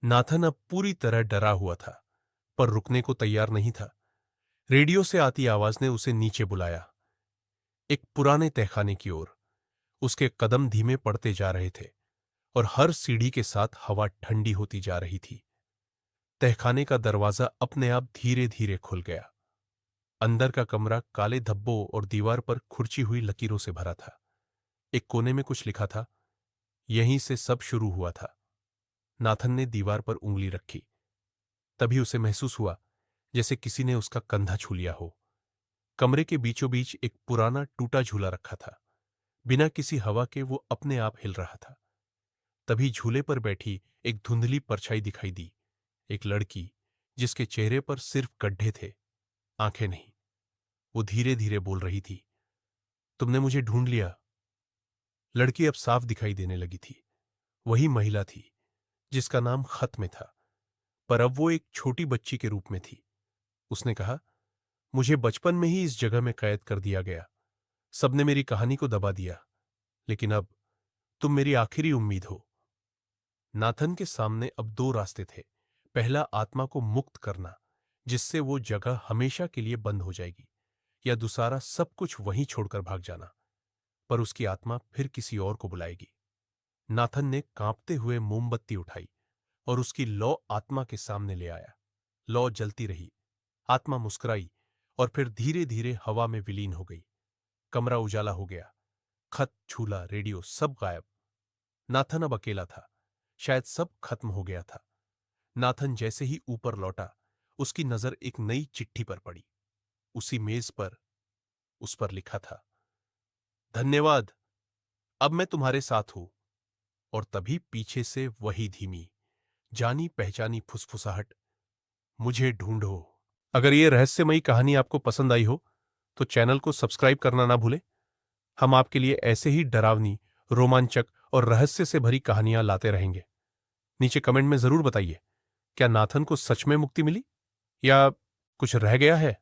Nathan अब पूरी तरह डरा हुआ था, पर रुकने को तैयार नहीं था। रेडियो से आती आवाज ने उसे नीचे बुलाया, एक पुराने तहखाने की ओर। उसके कदम धीमे पड़ते जा रहे थे और हर सीढ़ी के साथ हवा ठंडी होती जा रही थी। तहखाने का दरवाजा अपने आप धीरे धीरे खुल गया। अंदर का कमरा काले धब्बों और दीवार पर खुरची हुई लकीरों से भरा था। एक कोने में कुछ लिखा था, यहीं से सब शुरू हुआ था। नाथन ने दीवार पर उंगली रखी। तभी उसे महसूस हुआ जैसे किसी ने उसका कंधा छू लिया हो। कमरे के बीचों बीच एक पुराना टूटा झूला रखा था। बिना किसी हवा के वो अपने आप हिल रहा था। तभी झूले पर बैठी एक धुंधली परछाई दिखाई दी, एक लड़की जिसके चेहरे पर सिर्फ गड्ढे थे, आंखें नहीं। वो धीरे धीरे बोल रही थी, तुमने मुझे ढूंढ लिया। लड़की अब साफ दिखाई देने लगी थी। वही महिला थी जिसका नाम खत में था, पर अब वो एक छोटी बच्ची के रूप में थी। उसने कहा, मुझे बचपन में ही इस जगह में कैद कर दिया गया। सबने मेरी कहानी को दबा दिया, लेकिन अब तुम मेरी आखिरी उम्मीद हो। नाथन के सामने अब दो रास्ते थे। पहला, आत्मा को मुक्त करना, जिससे वो जगह हमेशा के लिए बंद हो जाएगी, या दूसरा, सब कुछ वहीं छोड़कर भाग जाना, पर उसकी आत्मा फिर किसी और को बुलाएगी। नाथन ने कांपते हुए मोमबत्ती उठाई और उसकी लौ आत्मा के सामने ले आया। लौ जलती रही, आत्मा मुस्कुराई और फिर धीरे धीरे हवा में विलीन हो गई। कमरा उजाला हो गया। खत, झूला, रेडियो सब गायब। नाथन अब अकेला था। शायद सब खत्म हो गया था। नाथन जैसे ही ऊपर लौटा, उसकी नजर एक नई चिट्ठी पर पड़ी। उसी मेज पर, उस पर लिखा था, धन्यवाद, अब मैं तुम्हारे साथ हूं। और तभी पीछे से वही धीमी, जानी पहचानी फुसफुसाहट, मुझे ढूंढो। अगर ये रहस्यमयी कहानी आपको पसंद आई हो तो चैनल को सब्सक्राइब करना ना भूलें। हम आपके लिए ऐसे ही डरावनी, रोमांचक और रहस्य से भरी कहानियां लाते रहेंगे। नीचे कमेंट में जरूर बताइए, क्या नाथन को सच में मुक्ति मिली या कुछ रह गया है।